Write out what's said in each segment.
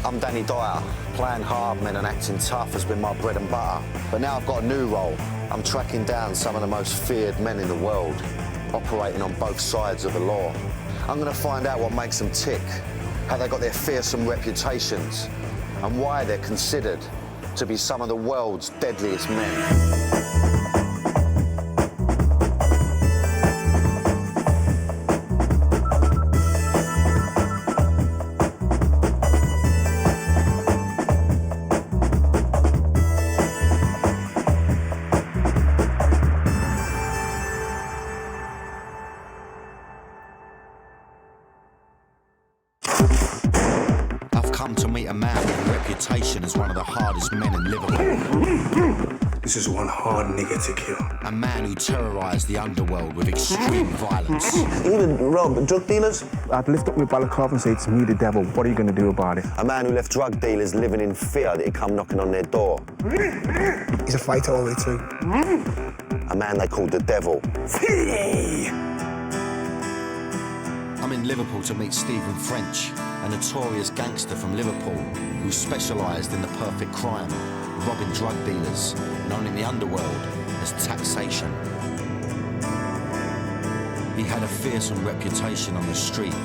I'm Danny Dyer. Playing hard men and acting tough has been my bread and butter. But now I've got a new role. I'm tracking down some of the most feared men in the world, operating on both sides of the law. I'm going to find out what makes them tick, how they got their fearsome reputations, and why they're considered to be some of the world's deadliest men. To meet a man with a reputation as one of the hardest men in Liverpool. This is one hard nigga to kill. A man who terrorised the underworld with extreme violence. Even rob drug dealers? I'd lift up my balaclava and say, it's me, the devil. What are you going to do about it? A man who left drug dealers living in fear that he'd come knocking on their door. He's a fighter all the way too. A man they called the devil. I'm in Liverpool to meet Stephen French, a notorious gangster from Liverpool who specialised in the perfect crime, robbing drug dealers, known in the underworld as taxation. He had a fearsome reputation on the street,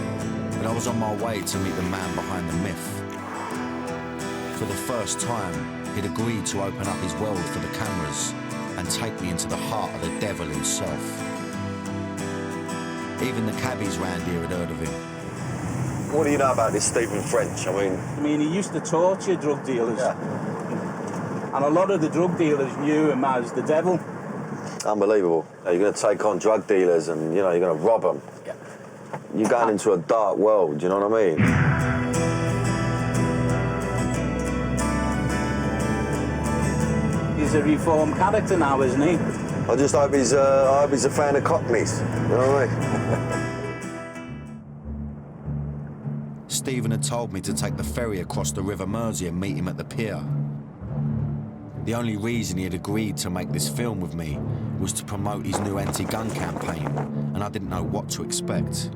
but I was on my way to meet the man behind the myth. For the first time, he'd agreed to open up his world for the cameras and take me into the heart of the devil himself. Even the cabbies round here had heard of him. What do you know about this Stephen French? I mean, he used to torture drug dealers. Yeah. And a lot of the drug dealers knew him as the devil. Unbelievable. You're going to take on drug dealers and, you know, you're going to rob them. Yeah. You're going into a dark world, you know what I mean? He's a reformed character now, isn't he? I just hope he's a fan of Cockneys, you know what I mean? Stephen had told me to take the ferry across the River Mersey and meet him at the pier. The only reason he had agreed to make this film with me was to promote his new anti-gun campaign, and I didn't know what to expect.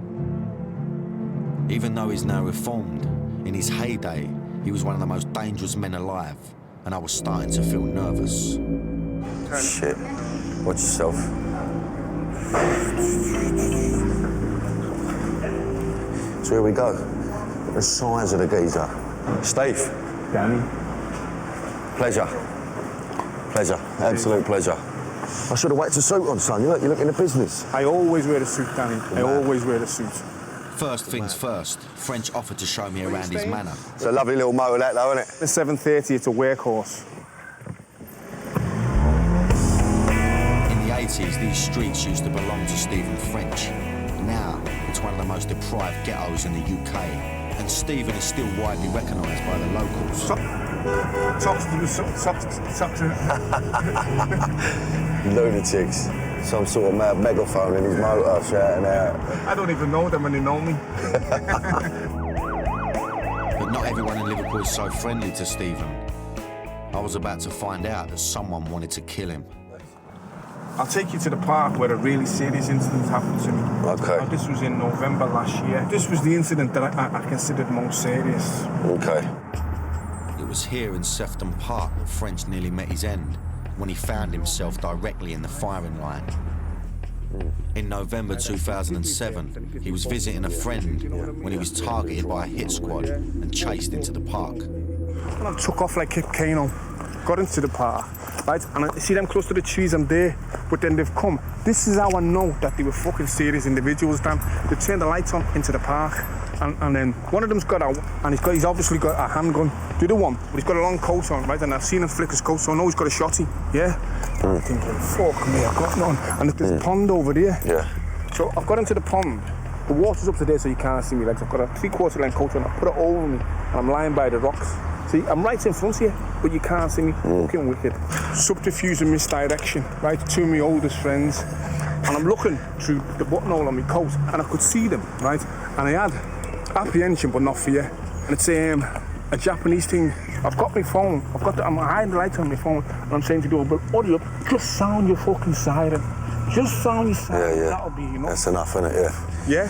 Even though he's now reformed, in his heyday, he was one of the most dangerous men alive, and I was starting to feel nervous. Shit. Watch yourself. So here we go. The size of the geezer. Steve. Danny. Pleasure. Pleasure. Absolute pleasure. I should have waited to suit on, son. You look in the business. I always wear a suit, Danny. I always wear a suit. First things first, French offered to show me around his manor. It's a lovely little motor, that, though, isn't it? The 730, it's a workhorse. In the 80s, these streets used to belong to Stephen French. Now, it's one of the most deprived ghettos in the UK, and Stephen is still widely recognised by the locals. Lunatics. Some sort of mad megaphone in his motor shouting out. I don't even know them when they know me. But not everyone in Liverpool is so friendly to Stephen. I was about to find out that someone wanted to kill him. I'll take you to the park where a really serious incident happened to me. Okay. This was in November last year. This was the incident that I considered most serious. Okay. It was here in Sefton Park that French nearly met his end when he found himself directly in the firing line. In November 2007, he was visiting a friend when he was targeted by a hit squad and chased into the park. And I took off like Kano, got into the park, right? And I see them close to the trees, I'm there, but then they've come. This is how I know that they were fucking serious individuals, Dan. They turned the lights on into the park, and then one of them's got out, and he's obviously got a handgun. The other one, but he's got a long coat on, right? And I've seen him flick his coat, so I know he's got a shotty, yeah? I'm thinking, fuck me, I've got none. And there's a pond over there. Yeah. So I've got into the pond. The water's up to there so you can't see me legs. I've got a 3/4 length coat on, I put it over me, and I'm lying by the rocks. See, I'm right in front of you, but you can't see me. Fucking wicked. Subterfuge and misdirection, right? Two of my oldest friends. And I'm looking through the buttonhole on my coat, and I could see them, right? And I had apprehension, but not fear. And it's a Japanese thing. I've got my phone. I'm hiding the lights on my phone, and I'm saying to do, but audio up, just sound your fucking siren. Just sound your siren. Yeah. That'll be enough. That's enough, isn't it? Yeah. Yeah.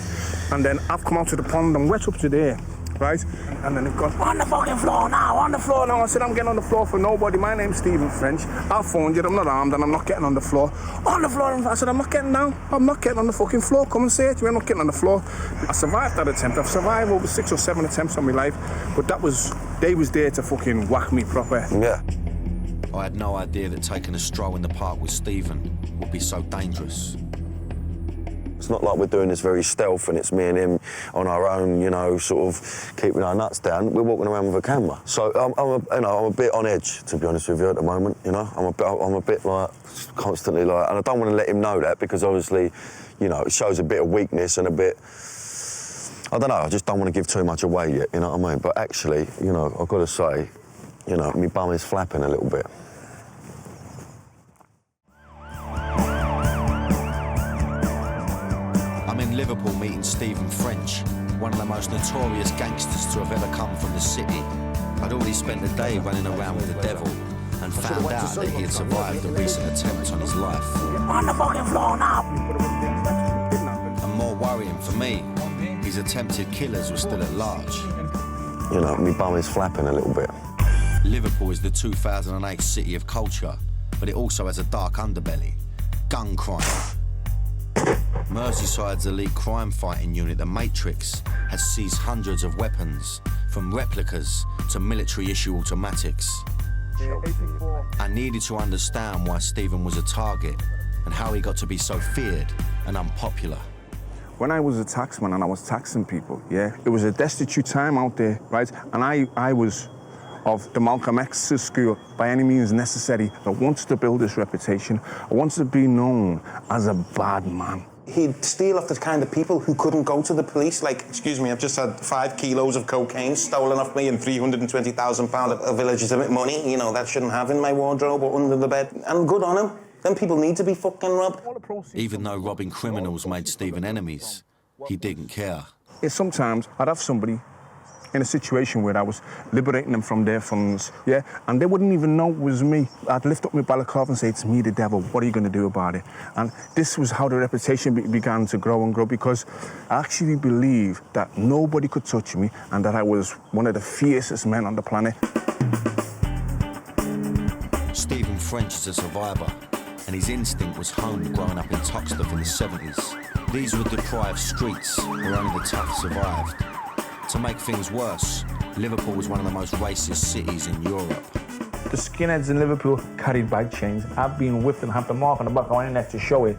And then I've come out to the pond. I'm wet up to there. right? And then they've gone, on the fucking floor now, on the floor now. I said, I'm getting on the floor for nobody. My name's Stephen French. I phoned you, I'm not armed and I'm not getting on the floor. On the floor, I said, I'm not getting down. I'm not getting on the fucking floor. Come and say it to me, I'm not getting on the floor. I survived that attempt. I've survived over 6 or 7 attempts on my life, but they was there to fucking whack me proper. Yeah. I had no idea that taking a stroll in the park with Stephen would be so dangerous. It's not like we're doing this very stealth and it's me and him on our own, you know, sort of keeping our nuts down. We're walking around with a camera. So I'm a bit on edge, to be honest with you, at the moment, you know. I'm a bit like, constantly like, and I don't want to let him know that because obviously, you know, it shows a bit of weakness and a bit, I don't know, I just don't want to give too much away yet, you know what I mean? But actually, you know, I've got to say, you know, my bum is flapping a little bit. I'm in Liverpool meeting Stephen French, one of the most notorious gangsters to have ever come from the city. I'd already spent the day running around with the devil and found out that he had survived a recent attempt on his life. On the fucking floor now! And more worrying for me, his attempted killers were still at large. You know, my bum is flapping a little bit. Liverpool is the 2008 city of culture, but it also has a dark underbelly, gun crime. Merseyside's elite crime fighting unit, the Matrix, has seized hundreds of weapons, from replicas to military-issue automatics. I needed to understand why Stephen was a target and how he got to be so feared and unpopular. When I was a taxman and I was taxing people, yeah, it was a destitute time out there, right? And I was of the Malcolm X's school, by any means necessary. I wanted to build this reputation. I wanted to be known as a bad man. He'd steal off the kind of people who couldn't go to the police. Like, excuse me, I've just had 5 kilos of cocaine stolen off me and £320,000 of illegitimate money. You know, that shouldn't have in my wardrobe or under the bed. And good on him. Then people need to be fucking robbed. Even though robbing criminals made Stephen enemies, he didn't care. Sometimes I'd have somebody in a situation where I was liberating them from their funds, yeah, and they wouldn't even know it was me. I'd lift up my balaclava and say, it's me, the devil, what are you going to do about it? And this was how the reputation began to grow and grow, because I actually believed that nobody could touch me and that I was one of the fiercest men on the planet. Stephen French is a survivor, and his instinct was honed growing up in Toxteth in the 70s. These were deprived streets where only the tough survived. To make things worse, Liverpool was one of the most racist cities in Europe. The skinheads in Liverpool carried bag chains. I've been whipped and had the mark on the back of my neck to show it.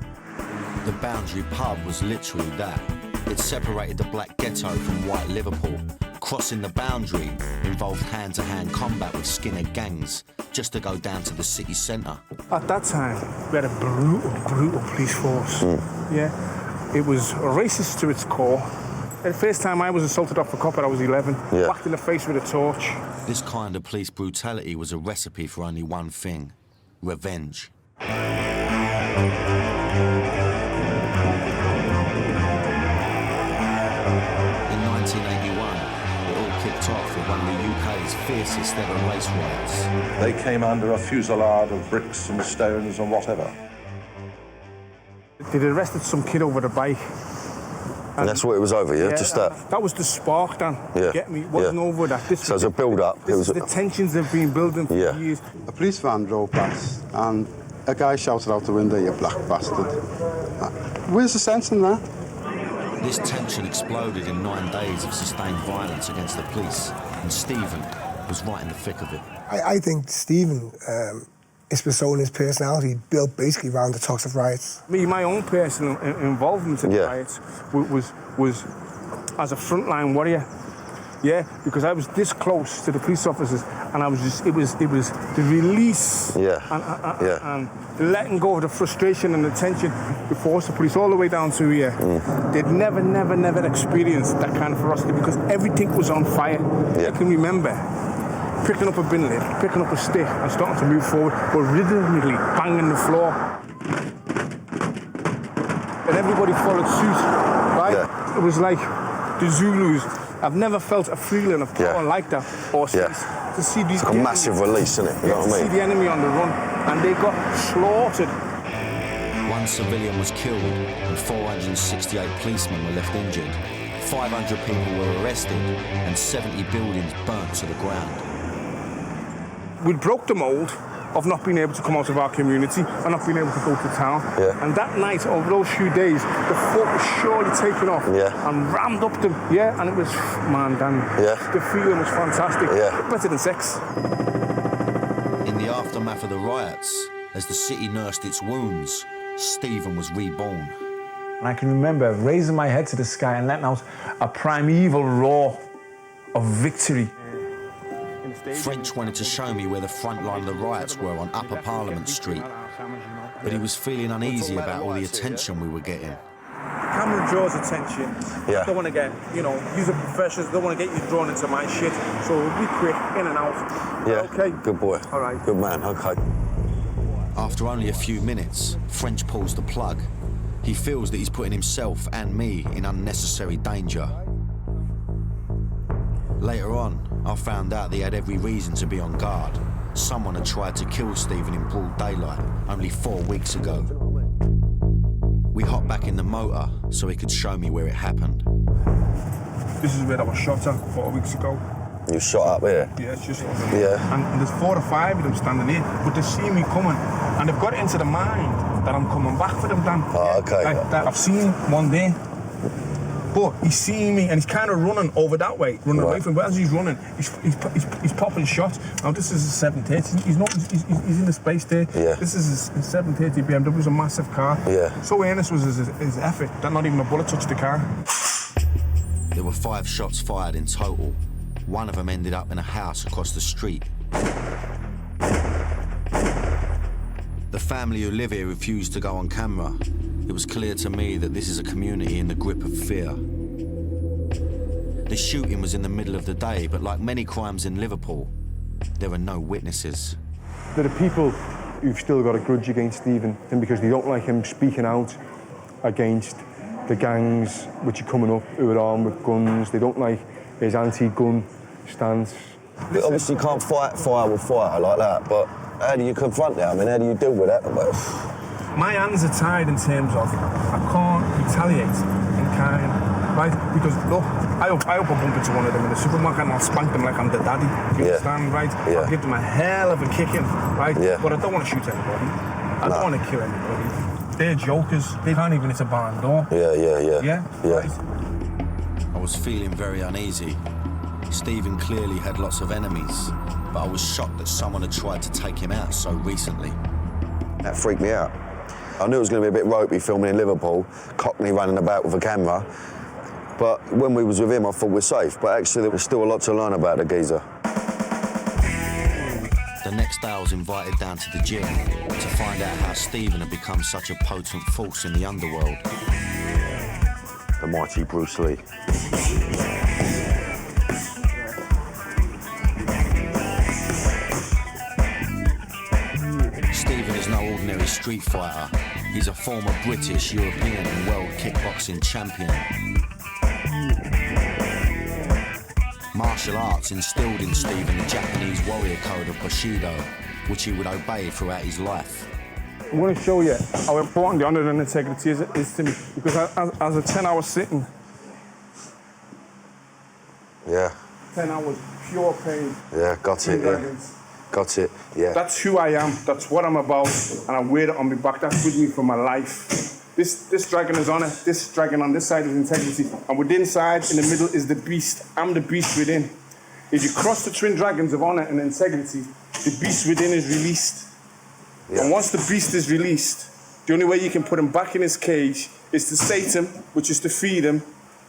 The Boundary pub was literally that. It separated the black ghetto from white Liverpool. Crossing the boundary involved hand-to-hand combat with skinhead gangs just to go down to the city centre. At that time, we had a brutal police force. Yeah, it was racist to its core. The first time I was assaulted off a copper, I was 11, whacked in the face with a torch. This kind of police brutality was a recipe for only one thing: revenge. In 1981, it all kicked off with one of the UK's fiercest ever race riots. They came under a fusillade of bricks and stones and whatever. They'd arrested some kid over the bike. And that's what it was over, yeah? Just that? That was the spark, Dan. Yeah. Get me? It wasn't over that. This so it was a build-up. This was the tensions they've been building for years. A police van drove past and a guy shouted out the window, "You black bastard." Where's the sense in that? This tension exploded in 9 days of sustained violence against the police, and Stephen was right in the thick of it. I think Stephen, his persona, his personality, built basically around the Toxteth riots. My own personal involvement in the riots was as a frontline warrior. Yeah, because I was this close to the police officers, and I was just, it was the release and the letting go of the frustration and the tension before the police all the way down to here. They'd never experienced that kind of ferocity because everything was on fire. I can remember picking up a bin lid, picking up a stick and starting to move forward, but rhythmically banging the floor. And everybody followed suit, right? It was like the Zulus. I've never felt a feeling of power like that, or to see these. It's like a massive release, isn't it? You know what I mean? To see the enemy on the run, and they got slaughtered. One civilian was killed, and 468 policemen were left injured. 500 people were arrested and 70 buildings burnt to the ground. We broke the mould of not being able to come out of our community and not being able to go to town. Yeah. And that night, over those few days, the foot was surely taken off and rammed up them. Yeah, and it was, man, Dan, the feeling was fantastic. Yeah. Better than sex. In the aftermath of the riots, as the city nursed its wounds, Stephen was reborn. And I can remember raising my head to the sky and letting out a primeval roar of victory. French wanted to show me where the front line of the riots were on Upper Parliament Street, but he was feeling uneasy about all the attention we were getting. Camera draws attention. Yeah. Don't want to get, user professionals, don't want to get you drawn into my shit. So we'll be quick, in and out. Yeah. Okay. Good boy. All right. Good man. Okay. After only a few minutes, French pulls the plug. He feels that he's putting himself and me in unnecessary danger. Later on, I found out that he had every reason to be on guard. Someone had tried to kill Stephen in broad daylight only 4 weeks ago. We hopped back in the motor so he could show me where it happened. This is where I was shot at 4 weeks ago. You shot up here? Yeah, it's just... Yeah. And there's 4 or 5 of them standing here, but they see me coming, and they've got it into the mind that I'm coming back for them, Dan. Oh, okay. That I've seen one day, but he's seeing me, and he's kind of running over that way, running away from me. As he's running, he's popping shots. Now, this is a 730. He's in the space there. Yeah. This is a 730 BMW. It's a massive car. Yeah. So earnest was his effort that not even a bullet touched the car. There were 5 shots fired in total. One of them ended up in a house across the street. The family who live here refused to go on camera. It was clear to me that this is a community in the grip of fear. The shooting was in the middle of the day, but like many crimes in Liverpool, there are no witnesses. There are people who've still got a grudge against Stephen, and because they don't like him speaking out against the gangs which are coming up who are armed with guns. They don't like his anti-gun stance. You obviously can't fight fire with fire like that, but how do you confront that? I mean, how do you deal with that? My hands are tied in terms of I can't retaliate in kind, right? Because look, I hope I bump into one of them in the supermarket and I'll spank them like I'm the daddy. You understand, right? Yeah. I'll give them a hell of a kicking, right? Yeah. But I don't want to shoot anybody. I don't want to kill anybody. They're jokers. They can't even hit a barn door. Yeah. Right? I was feeling very uneasy. Stephen clearly had lots of enemies, but I was shocked that someone had tried to take him out so recently. That freaked me out. I knew it was going to be a bit ropey filming in Liverpool, Cockney running about with a camera, but when we was with him I thought we're safe, but actually there was still a lot to learn about the geezer. The next day I was invited down to the gym to find out how Stephen had become such a potent force in the underworld. The mighty Bruce Lee. Stephen is no ordinary street fighter. He's a former British, European and world kickboxing champion. Martial arts instilled in Stephen the Japanese warrior code of Bushido, which he would obey throughout his life. I'm going to show you how important the honour and integrity is to me, because as a 10-hour sitting, 10 hours, pure pain. Yeah, got it, Got it, yeah. That's who I am, that's what I'm about, and I wear it on my back. That's with me for my life. This dragon is honour, this dragon on this side is integrity, and within side, in the middle, is the beast. I'm the beast within. If you cross the twin dragons of honour and integrity, the beast within is released. Yeah. And once the beast is released, the only way you can put him back in his cage is to sate him, which is to feed him,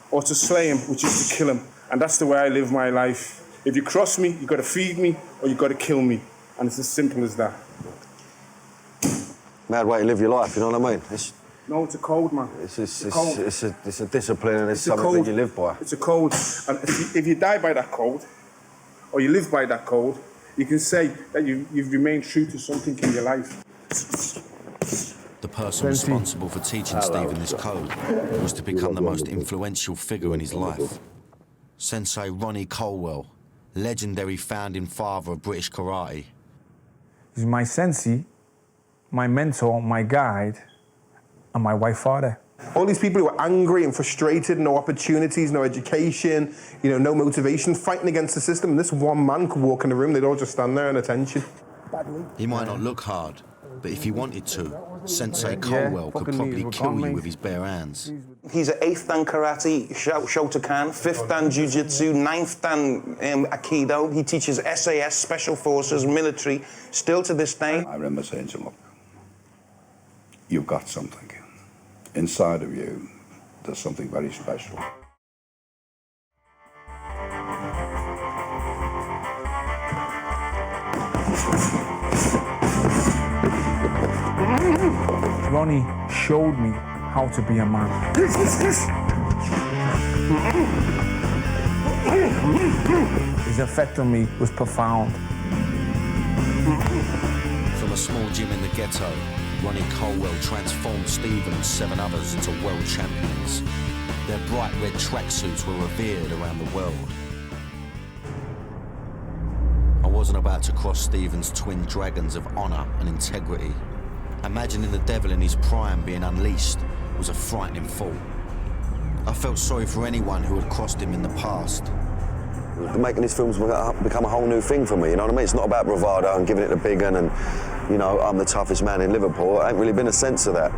or to slay him, which is to kill him. And that's the way I live my life. If you cross me, you got to feed me, or you got to kill me. And it's as simple as that. Mad way to live your life, you know what I mean? No, it's a code, man. It's a discipline and it's something that you live by. It's a code. And if you die by that code, or you live by that code, you can say that you've remained true to something in your life. The person responsible for teaching Stephen this code was to become the most influential figure in his life. Sensei Ronnie Colwell, legendary founding father of British karate. He's my sensei, my mentor, my guide, and my wife father. All these people who are angry and frustrated, no opportunities, no education, you know, no motivation, fighting against the system. And this one man could walk in the room, they'd all just stand there in attention. He might not look hard, but if he wanted to, Sensei Colwell could probably kill you with his bare hands. He's an 8th dan karate, Shotokan, 5th dan jiu-jitsu, 9th dan aikido. He teaches SAS, special forces, military, still to this day. I remember saying to him, look, you've got something. Inside of you, there's something very special. Ronnie showed me how to be a man. His effect on me was profound. From a small gym in the ghetto, Ronnie Colwell transformed Stephen and 7 others into world champions. Their bright red tracksuits were revered around the world. I wasn't about to cross Stephen's twin dragons of honour and integrity. Imagining the devil in his prime being unleashed was a frightening thought. I felt sorry for anyone who had crossed him in the past. Making these films become a whole new thing for me, you know what I mean? It's not about bravado and giving it a big one and, you know, I'm the toughest man in Liverpool. I ain't really been a sense of that.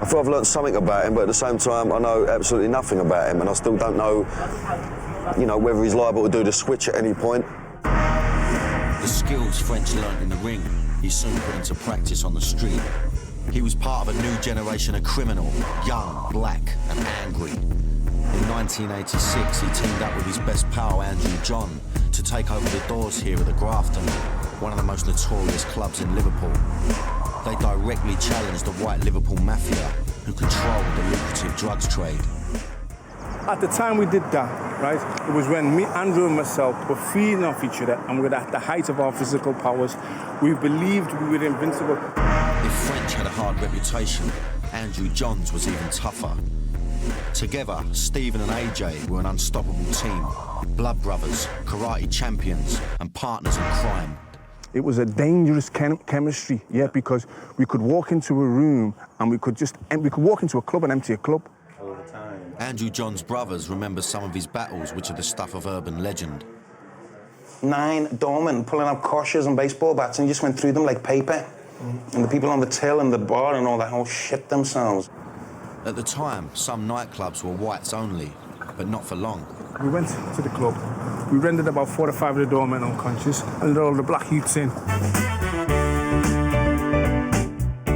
I feel I've learned something about him, but at the same time, I know absolutely nothing about him, and I still don't know, you know, whether he's liable to do the switch at any point. The skills French learnt in the ring, he soon put into practice on the street. He was part of a new generation of criminal, young, black, and angry. In 1986, he teamed up with his best pal, Andrew John, to take over the doors here at the Grafton, one of the most notorious clubs in Liverpool. They directly challenged the white Liverpool mafia, who controlled the lucrative drugs trade. At the time we did that, right, it was when me, Andrew and myself were feeding off each other and we were at the height of our physical powers. We believed we were invincible. If French had a hard reputation, Andrew Johns was even tougher. Together, Stephen and AJ were an unstoppable team. Blood brothers, karate champions, and partners in crime. It was a dangerous chemistry, yeah, because we could walk into a room and we could walk into a club and empty a club. All the time. Andrew John's brothers remember some of his battles, which are the stuff of urban legend. 9 doormen pulling out koshers and baseball bats and just went through them like paper. And the people on the till and the bar and all that whole shit themselves. At the time, some nightclubs were whites only, but not for long. We went to the club. We rendered about 4 or 5 of the doormen unconscious and all the black youths in.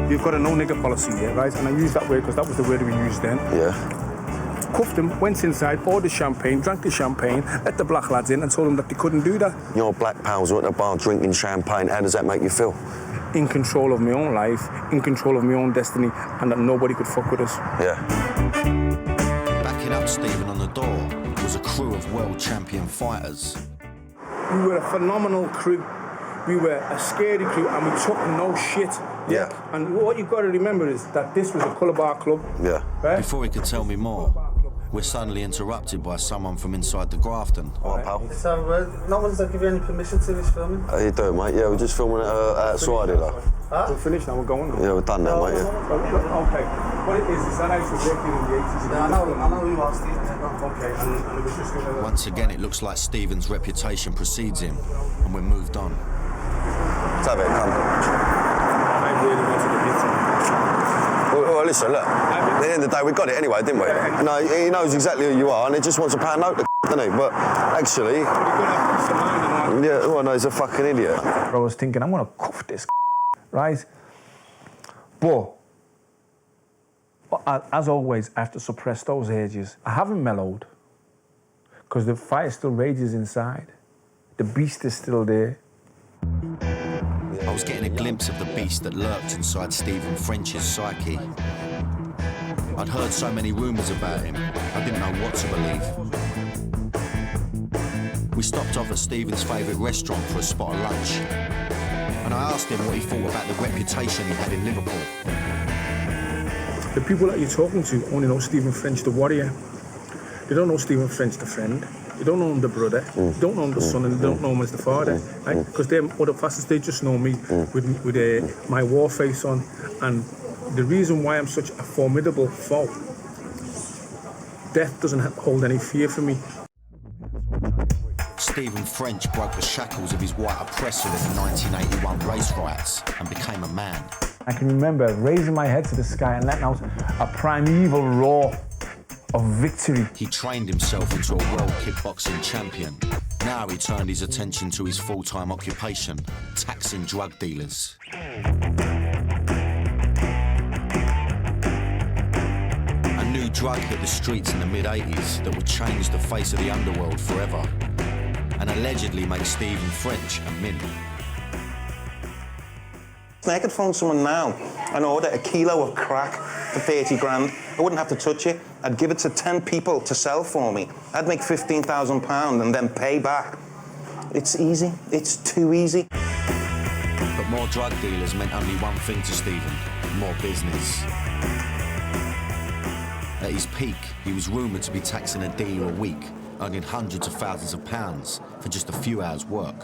We've got a no nigger policy here, right? And I use that word because that was the word we used then. Yeah. Cuffed them, went inside, ordered champagne, drank the champagne, let the black lads in and told them that they couldn't do that. Your black pals were at the bar drinking champagne. How does that make you feel? In control of my own life, in control of my own destiny, and that nobody could fuck with us. Yeah. Backing up Stephen on the door was a crew of world champion fighters. We were a phenomenal crew. We were a scary crew, and we took no shit. Yeah. And what you've got to remember is that this was a colour bar club. Yeah. Right? Before he could tell me more, we're suddenly interrupted by someone from inside the Grafton. All right, pal. So, no one's give you any permission to this filming? How you doing, mate? Yeah, we're just filming it outside here, though. Huh? We're finished now, we're going now. Yeah, we're done now, mate, yeah. Okay. What it is that I used to work here in the 80s. Yeah, I know who you are, Steve. Okay, and it was just... Once again, it looks like Stephen's reputation precedes him, and we're moved on. Let's have it, come. I really wanted to hit him. Well, listen, look. At the end of the day, we got it anyway, didn't we? No, he knows exactly who you are, and he just wants a pound note, doesn't he? But actually... Yeah, well, no, he's a fucking idiot. I was thinking, I'm gonna cuff this, right? But, as always, I have to suppress those urges. I haven't mellowed, because the fire still rages inside. The beast is still there. I was getting a glimpse of the beast that lurked inside Stephen French's psyche. I'd heard so many rumours about him, I didn't know what to believe. We stopped off at Stephen's favourite restaurant for a spot of lunch, and I asked him what he thought about the reputation he had in Liverpool. The people that you're talking to only know Stephen French, the warrior. They don't know Stephen French, the friend. They don't know him the brother, they don't know him the son, and they don't know him as the father. Right? Because they're other facets, they just know me with my war face on and the reason why I'm such a formidable foe, death doesn't hold any fear for me. Stephen French broke the shackles of his white oppressor in the 1981 race riots and became a man. I can remember raising my head to the sky and letting out a primeval roar of victory. He trained himself into a world kickboxing champion. Now he turned his attention to his full-time occupation, taxing drug dealers. A new drug hit the streets in the mid-80s that would change the face of the underworld forever and allegedly make Stephen French a mint. I could phone someone now and order a kilo of crack for 30 grand. I wouldn't have to touch it. I'd give it to 10 people to sell for me. I'd make £15,000 and then pay back. It's easy. It's too easy. But more drug dealers meant only one thing to Stephen: more business. At his peak, he was rumoured to be taxing a dealer a week, earning hundreds of thousands of pounds for just a few hours' work.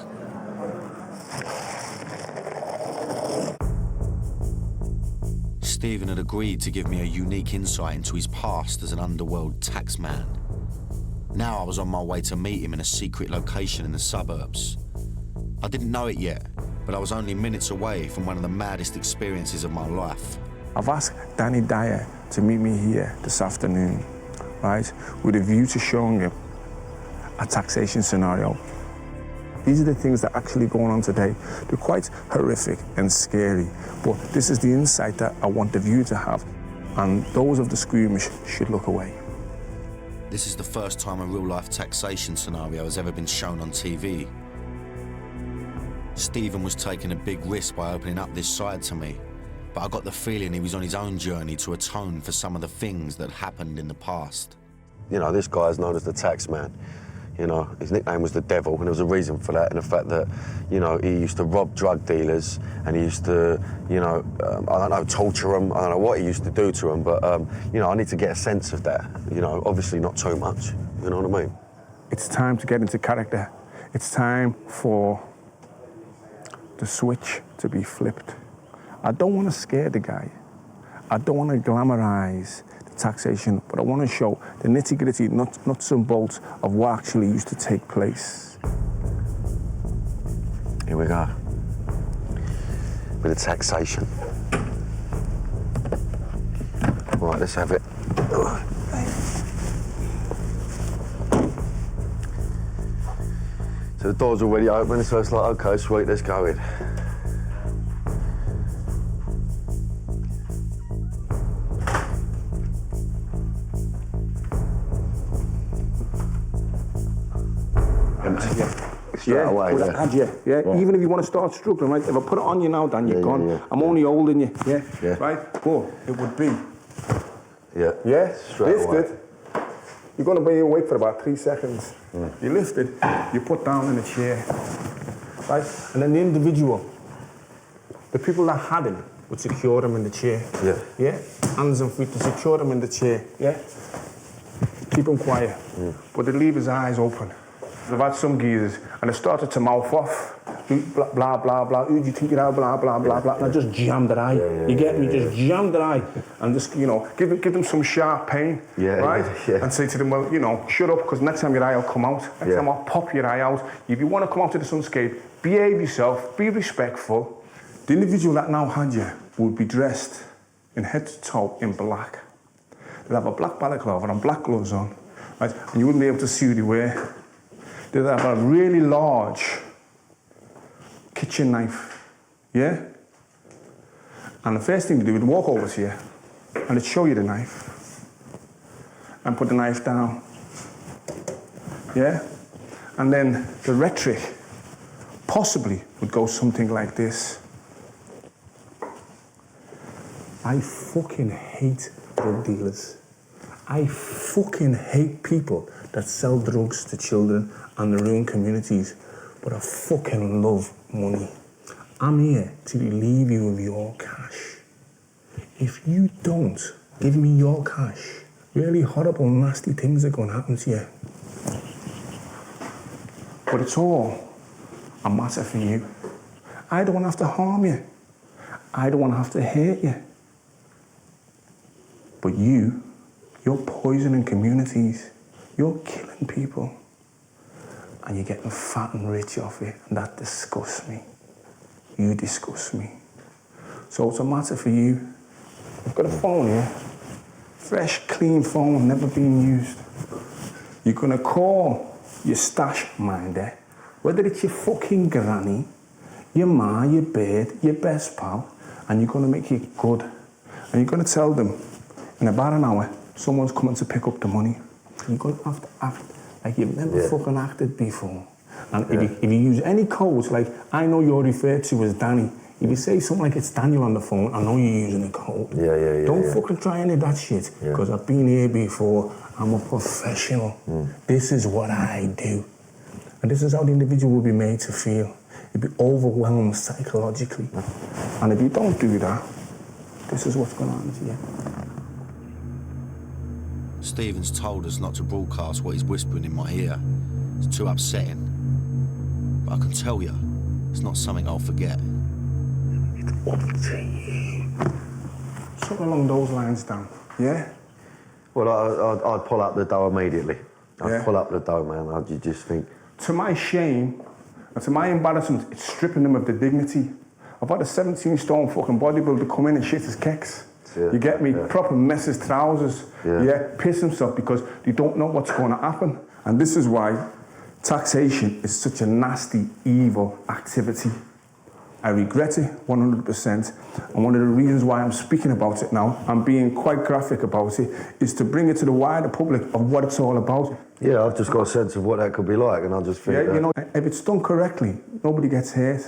Stephen had agreed to give me a unique insight into his past as an underworld tax man. Now I was on my way to meet him in a secret location in the suburbs. I didn't know it yet, but I was only minutes away from one of the maddest experiences of my life. I've asked Dyer to meet me here this afternoon, right, with a view to showing him a taxation scenario. These are the things that are actually going on today. They're quite horrific and scary, but this is the insight that I want the viewer to have, and those of the squeamish should look away. This is the first time a real-life taxation scenario has ever been shown on TV. Stephen was taking a big risk by opening up this side to me, but I got the feeling he was on his own journey to atone for some of the things that happened in the past. You know, this guy is known as the tax man. You know, his nickname was the Devil, and there was a reason for that, and the fact that, you know, he used to rob drug dealers, and he used to, you know, I don't know, torture them. I don't know what he used to do to them, but, you know, I need to get a sense of that. You know, obviously not too much, you know what I mean? It's time to get into character. It's time for the switch to be flipped. I don't want to scare the guy. I don't want to glamorize taxation, but I want to show the nitty-gritty nuts and bolts of what actually used to take place. Here we go. Bit of taxation. Right, let's have it. So the door's already open, so it's like, okay, sweet, let's go in. Yeah. Even if you want to start struggling, right? If I put it on you now, Dan, you're gone. Yeah. I'm only holding you. Yeah. Right? But it would be. Yeah. Straight away. Lifted. You're going to be awake for about 3 seconds. You lifted, you put down in a chair. Right? And then the individual, the people that had him, would secure him in the chair. Yeah? Hands and feet to secure him in the chair. Yeah? Keep him quiet. But they leave his eyes open. I've had some geezers, and they started to mouth off, blah, blah, blah, blah, who do you think you are, blah, blah, blah, blah, and I just jammed their eye. You get me? Just jammed their eye, and just, you know, give them some sharp pain, right? And say to them, well, you know, shut up, because next time your eye will come out, next time I'll pop your eye out. If you want to come out to the sunscape, behave yourself, be respectful. The individual that now had you would be dressed in head to toe in black. They'd have a black balaclava and black gloves on, right? And you wouldn't be able to see who they were. They'd have a really large kitchen knife, yeah? And the first thing to do is walk over to you and they'd show you the knife and put the knife down, yeah? And then the rhetoric possibly would go something like this. I fucking hate drug dealers. I fucking hate people that sell drugs to children and they ruin communities, but I fucking love money. I'm here to relieve you of your cash. If you don't give me your cash, really horrible, nasty things are going to happen to you. But it's all a matter for you. I don't want to have to harm you. I don't want to have to hurt you. But you're poisoning communities. You're killing people. And you're getting fat and rich off it, and that disgusts me. You disgust me. So what's the matter for you? I've got a phone here. Fresh, clean phone, never been used. You're gonna call your stash minder, whether it's your fucking granny, your ma, your bird, your best pal, and you're gonna make it good. And you're gonna tell them, in about an hour, someone's coming to pick up the money. You're gonna have to act like you've never fucking acted before. And if you use any codes, like I know you're referred to as Danny, if you say something like it's Daniel on the phone, I know you're using a code. Don't fucking try any of that shit, because I've been here before. I'm a professional. This is what I do. And this is how the individual will be made to feel. You'll be overwhelmed psychologically. And if you don't do that, this is what's going on to you. Stephen's told us not to broadcast what he's whispering in my ear. It's too upsetting. But I can tell you, it's not something I'll forget. It's up to you. Something along those lines, Dan. Yeah? Well, I'd pull up the dough immediately. I'd pull up the dough, man. I'd just think... To my shame, and to my embarrassment, it's stripping them of their dignity. I've had a 17-stone fucking bodybuilder come in and shit his kecks. You get me? Proper mess his trousers. Piss himself because they don't know what's going to happen. And this is why taxation is such a nasty, evil activity. I regret it 100%. And one of the reasons why I'm speaking about it now, I'm being quite graphic about it, is to bring it to the wider public of what it's all about. Yeah, I've just got a sense of what that could be like, and I just think you know, if it's done correctly, nobody gets hurt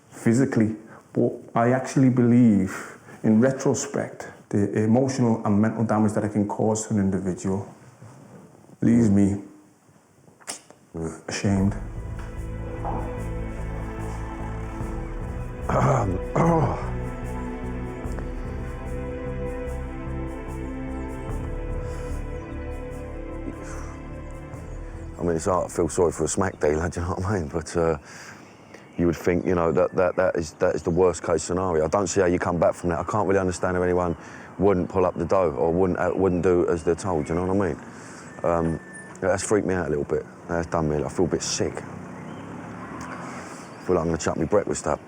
physically. But I actually believe, in retrospect, the emotional and mental damage that it can cause to an individual leaves me ashamed. I mean, it's hard to feel sorry for a smack dealer, do you know what I mean? But you would think, you know, that is the worst case scenario. I don't see how you come back from that. I can't really understand how anyone wouldn't pull up the dough or wouldn't do as they're told, do you know what I mean? That's freaked me out a little bit. That's done me. I feel a bit sick. I feel like I'm gonna chuck my breakfast up.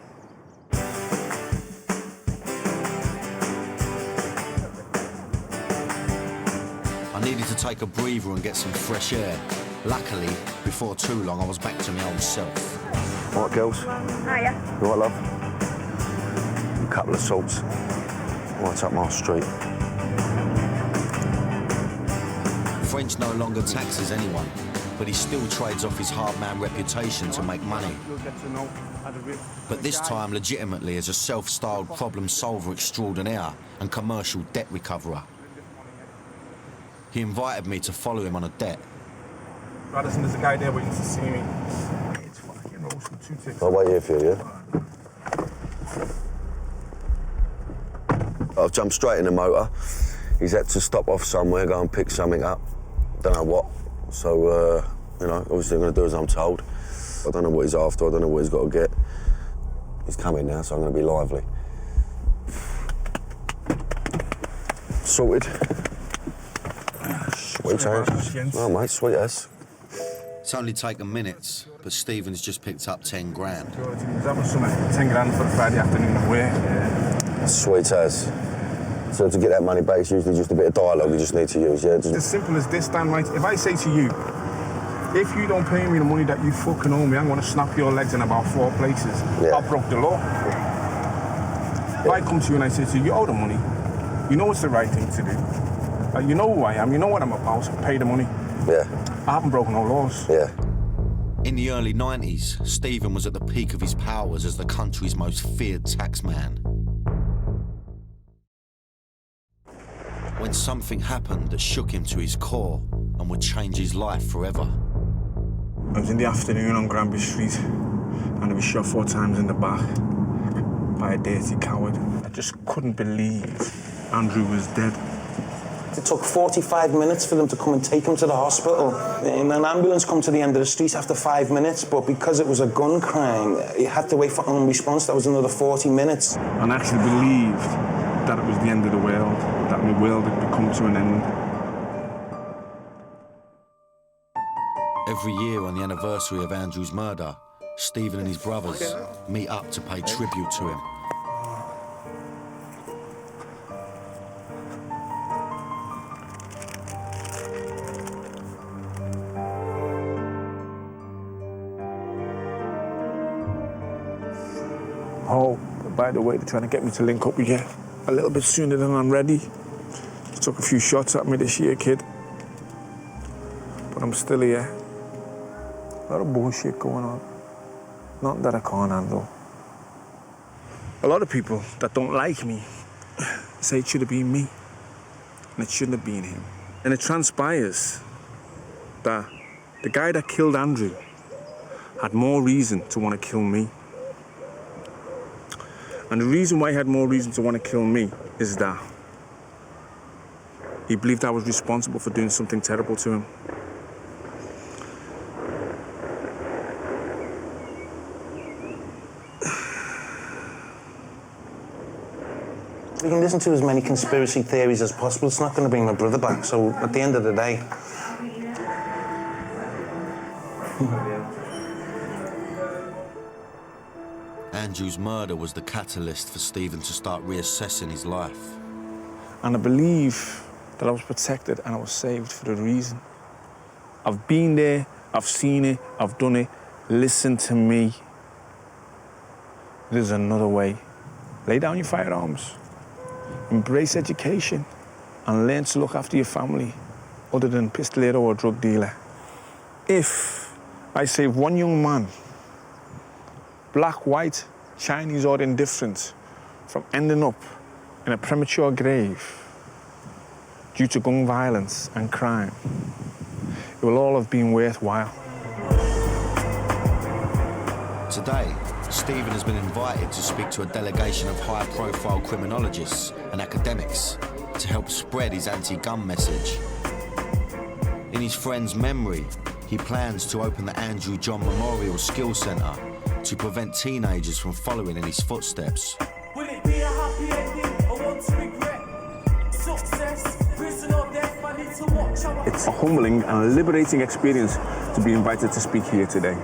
I needed to take a breather and get some fresh air. Luckily, before too long, I was back to my old self. All right, girls? Hiya. You all right, love? A couple of salts. Right up my street. French no longer taxes anyone, but he still trades off his hard man reputation to make money. But this time, legitimately, as a self-styled problem solver extraordinaire and commercial debt recoverer. He invited me to follow him on a debt. Radisson, there's a guy there waiting to see me. It's fucking roasting 2 ticks. I'll wait here for you, yeah? I've jumped straight in the motor. He's had to stop off somewhere, go and pick something up. Don't know what. So, you know, obviously I'm going to do as I'm told. I don't know what he's after, I don't know what he's got to get. He's coming now, so I'm going to be lively. Sorted. Sweet as. Oh, mate, sweet as. It's only taken minutes, but Stephen's just picked up 10 grand. That was something, 10 grand for a Friday afternoon away. Yeah. Sweet as. So to get that money back, it's usually just a bit of dialogue you just need to use, yeah? It's as simple as this, Dan, right? If I say to you, if you don't pay me the money that you fucking owe me, I'm going to snap your legs in about 4 places. I broke the law. If I come to you and I say to you, you owe the money, you know it's the right thing to do. You know who I am, you know what I'm about, pay the money. Yeah. I haven't broken no laws. Yeah. In the early 90s, Stephen was at the peak of his powers as the country's most feared taxman. When something happened that shook him to his core and would change his life forever. I was in the afternoon on Granby Street and I was shot 4 times in the back by a dirty coward. I just couldn't believe Andrew was dead. It took 45 minutes for them to come and take him to the hospital. And an ambulance come to the end of the street after 5 minutes, but because it was a gun crime, he had to wait for response. That was another 40 minutes. And I actually believed that it was the end of the world, that my world had come to an end. Every year on the anniversary of Andrew's murder, Stephen and his brothers meet up to pay tribute to him. Oh, by the way, they're trying to get me to link up with you a little bit sooner than I'm ready. You took a few shots at me this year, kid. But I'm still here. A lot of bullshit going on. Nothing that I can't handle. A lot of people that don't like me say it should have been me, and it shouldn't have been him. And it transpires that the guy that killed Andrew had more reason to want to kill me. And the reason why he had more reason to want to kill me is that he believed I was responsible for doing something terrible to him. We can listen to as many conspiracy theories as possible. It's not going to bring my brother back. So at the end of the day, Andrew's murder was the catalyst for Stephen to start reassessing his life. And I believe that I was protected and I was saved for a reason. I've been there, I've seen it, I've done it. Listen to me. There's another way. Lay down your firearms. Embrace education and learn to look after your family other than pistolero or drug dealer. If I save one young man, black, white, Chinese or indifferent, from ending up in a premature grave due to gun violence and crime, it will all have been worthwhile. Today, Stephen has been invited to speak to a delegation of high-profile criminologists and academics to help spread his anti-gun message. In his friend's memory, he plans to open the Andrew John Memorial Skills Centre to prevent teenagers from following in his footsteps. Will it be a happy ending or one to regret? Success, prison or death, I need to watch how It's a humbling and liberating experience to be invited to speak here today.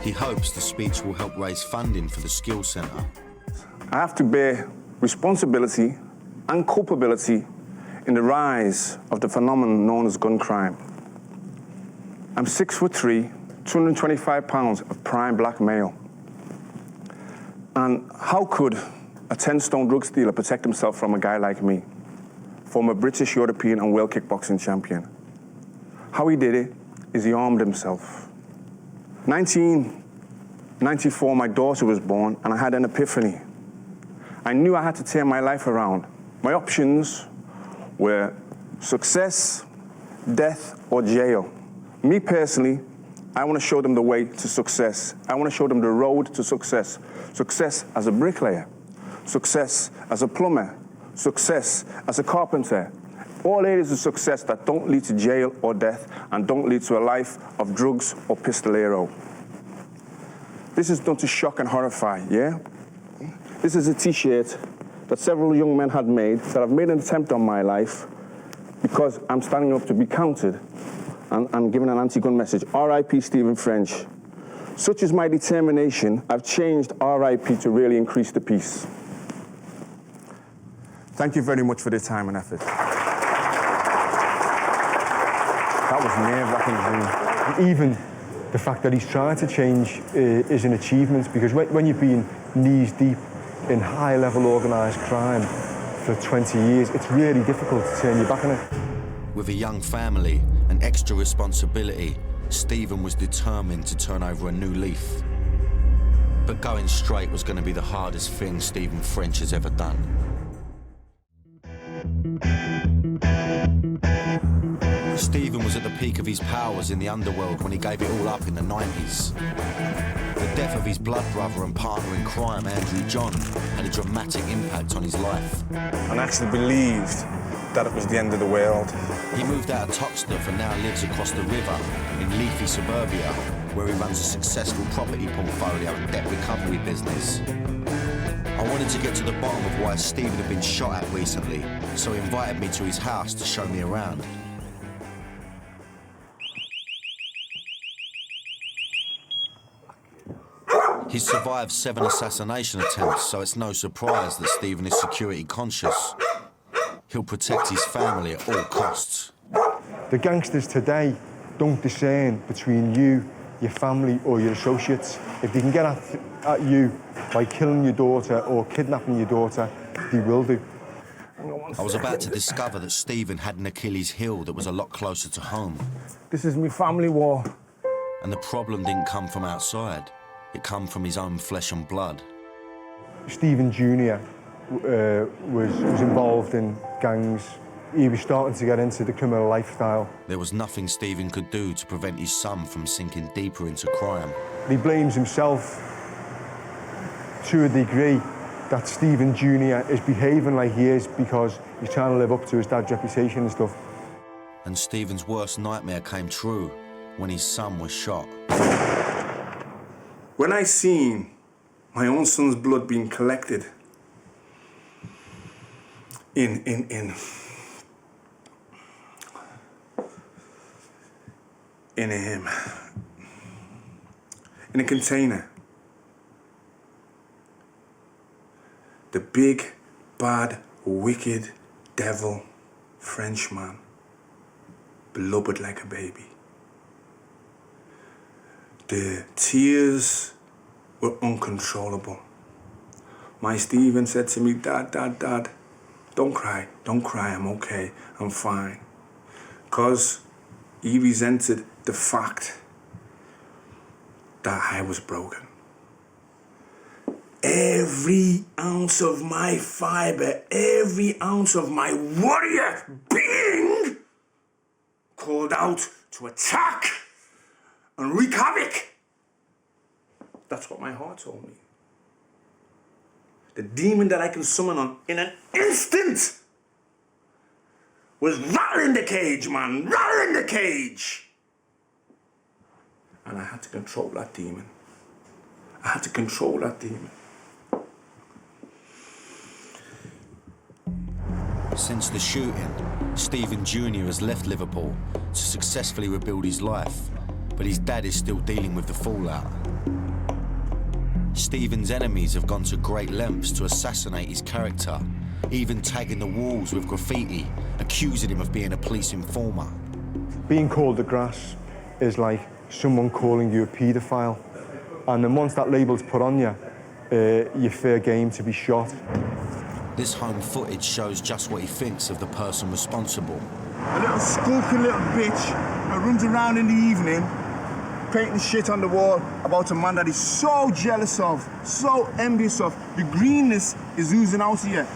He hopes the speech will help raise funding for the Skills Centre. I have to bear responsibility and culpability in the rise of the phenomenon known as gun crime. I'm 6'3", 225 pounds of prime black male. And how could a 10-stone drug dealer protect himself from a guy like me, former British, European and world kickboxing champion? How he did it is he armed himself. 1994, my daughter was born and I had an epiphany. I knew I had to turn my life around. My options were success, death or jail. Me personally, I want to show them the way to success. I want to show them the road to success. Success as a bricklayer, success as a plumber, success as a carpenter. All areas of success that don't lead to jail or death and don't lead to a life of drugs or pistolero. This is done to shock and horrify, yeah? This is a t-shirt that several young men had made, that have made an attempt on my life because I'm standing up to be counted and giving an anti-gun message. R.I.P. Stephen French. Such is my determination, I've changed R.I.P. to really increase the peace. Thank you very much for the time and effort. That was nerve-wracking. Even the fact that he's trying to change is an achievement, because when you've been knees deep in high-level organised crime for 20 years, it's really difficult to turn your back on it. With a young family and extra responsibility, Stephen was determined to turn over a new leaf. But going straight was going to be the hardest thing Stephen French has ever done. Stephen was at the peak of his powers in the Underworld when he gave it all up in the 90s. The death of his blood brother and partner in crime, Andrew John, had a dramatic impact on his life. And I actually believed that it was the end of the world. He moved out of Toxteth and now lives across the river in leafy suburbia, where he runs a successful property portfolio and debt recovery business. I wanted to get to the bottom of why Stephen had been shot at recently, so he invited me to his house to show me around. He's survived 7 assassination attempts, so it's no surprise that Stephen is security conscious. He'll protect his family at all costs. The gangsters today don't discern between you, your family or your associates. If they can get at you by killing your daughter or kidnapping your daughter, they will do. I was about to discover that Stephen had an Achilles heel that was a lot closer to home. This is my family war. And the problem didn't come from outside. It come from his own flesh and blood. Stephen Jr. was involved in gangs. He was starting to get into the criminal lifestyle. There was nothing Stephen could do to prevent his son from sinking deeper into crime. He blames himself to a degree that Stephen Jr. is behaving like he is because he's trying to live up to his dad's reputation and stuff. And Stephen's worst nightmare came true when his son was shot. When I seen my own son's blood being collected in a container, the big, bad, wicked devil Frenchman blubbered like a baby. The tears were uncontrollable. My Stephen said to me, Dad, don't cry, I'm okay, I'm fine. Because he resented the fact that I was broken. Every ounce of my fiber, every ounce of my warrior being called out to attack and wreak havoc. That's what my heart told me. The demon that I can summon on in an instant was rattling the cage, man, rattling the cage. And I had to control that demon. I had to control that demon. Since the shooting, Stephen Jr. has left Liverpool to successfully rebuild his life, but his dad is still dealing with the fallout. Stephen's enemies have gone to great lengths to assassinate his character, even tagging the walls with graffiti, accusing him of being a police informer. Being called the grass is like someone calling you a paedophile, and then once that label's put on you, you're fair game to be shot. This home footage shows just what he thinks of the person responsible. A little skulking little bitch that runs around in the evening painting shit on the wall about a man that he's so jealous of, so envious of. The greenness is oozing out here.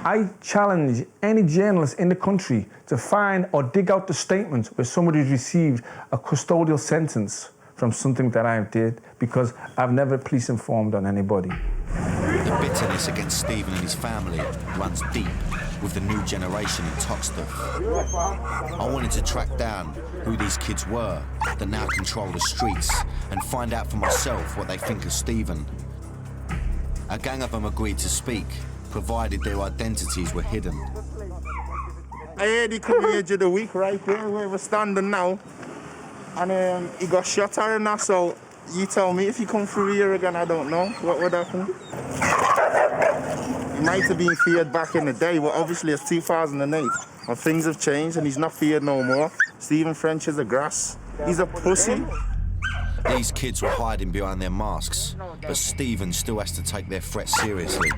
I challenge any journalist in the country to find or dig out the statement where somebody's received a custodial sentence from something that I did, because I've never police informed on anybody. The bitterness against Stephen and his family runs deep with the new generation in Toxteth. I wanted to track down who these kids were that now control the streets and find out for myself what they think of Stephen. A gang of them agreed to speak, provided their identities were hidden. I heard he come here the week right there where we're standing now. And he got shot at and that, so you tell me if he come through here again, I don't know what would happen. He might have been feared back in the day, but obviously it's 2008 and things have changed and he's not feared no more. Stephen French is a grass. He's a pussy. These kids were hiding behind their masks, but Stephen still has to take their threat seriously.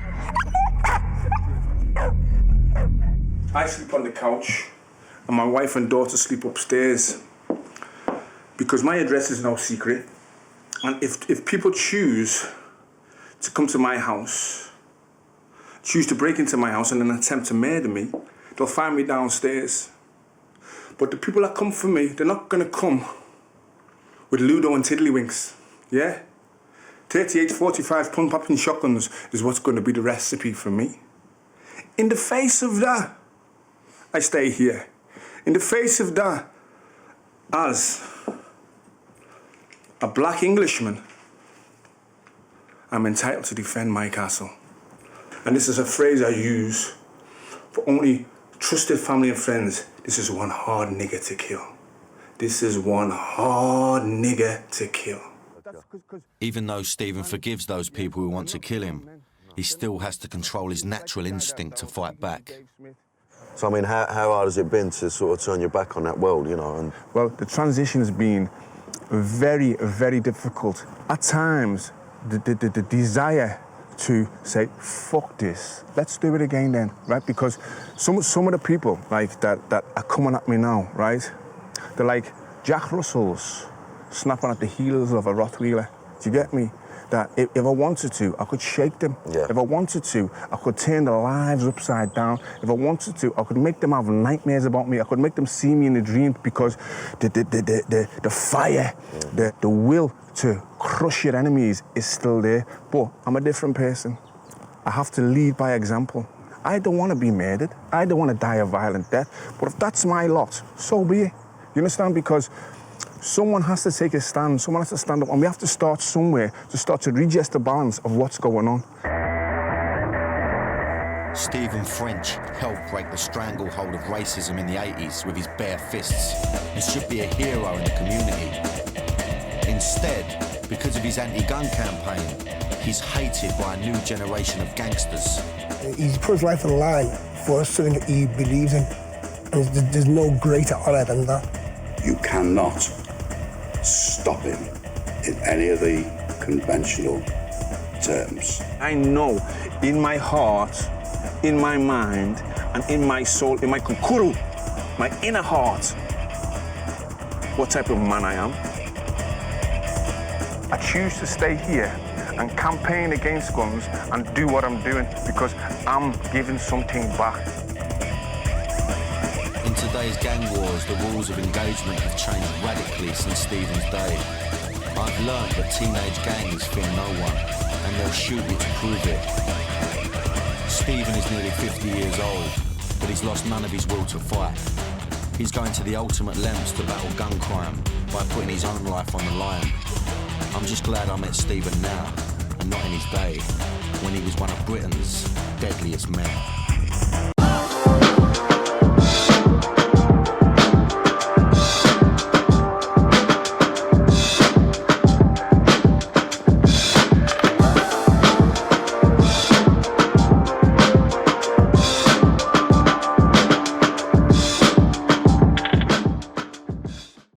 I sleep on the couch and my wife and daughter sleep upstairs because my address is no secret. And if people choose to come to my house, choose to break into my house and then attempt to murder me, they'll find me downstairs. But the people that come for me, they're not gonna come with Ludo and Tiddlywinks, yeah? 38, 45 pun-popping shotguns is what's gonna be the recipe for me. In the face of that, I stay here. In the face of that, as a black Englishman, I'm entitled to defend my castle. And this is a phrase I use for only trusted family and friends. This is one hard nigger to kill. This is one hard nigger to kill. Even though Stephen forgives those people who want to kill him, he still has to control his natural instinct to fight back. So, I mean, how hard has it been to sort of turn your back on that world, you know? And Well, the transition has been very, very difficult. At times, the desire to say, fuck this, let's do it again then, right? Because some of the people like that are coming at me now, right? They're like Jack Russells snapping at the heels of a Rottweiler. Do you get me? That if I wanted to, I could shake them. Yeah. If I wanted to, I could turn their lives upside down. If I wanted to, I could make them have nightmares about me. I could make them see me in a dream because the fire, the will to crush your enemies is still there. But I'm a different person. I have to lead by example. I don't want to be murdered. I don't want to die a violent death. But if that's my lot, so be it. You understand? Because someone has to take a stand, someone has to stand up, and we have to start somewhere to start to readjust the balance of what's going on. Stephen French helped break the stranglehold of racism in the 80s with his bare fists and should be a hero in the community. Instead, because of his anti-gun campaign, he's hated by a new generation of gangsters. He's put his life on the line for something that he believes in, and there's no greater honour than that. You cannot stop him in any of the conventional terms. I know in my heart, in my mind, and in my soul, in my kukuru, my inner heart, what type of man I am. I choose to stay here and campaign against guns and do what I'm doing because I'm giving something back. In today's gang wars, the rules of engagement have changed radically since Stephen's day. I've learned that teenage gangs fear no one, and they'll shoot you to prove it. Stephen is nearly 50 years old, but he's lost none of his will to fight. He's going to the ultimate lengths to battle gun crime by putting his own life on the line. I'm just glad I met Stephen now, and not in his day, when he was one of Britain's deadliest men.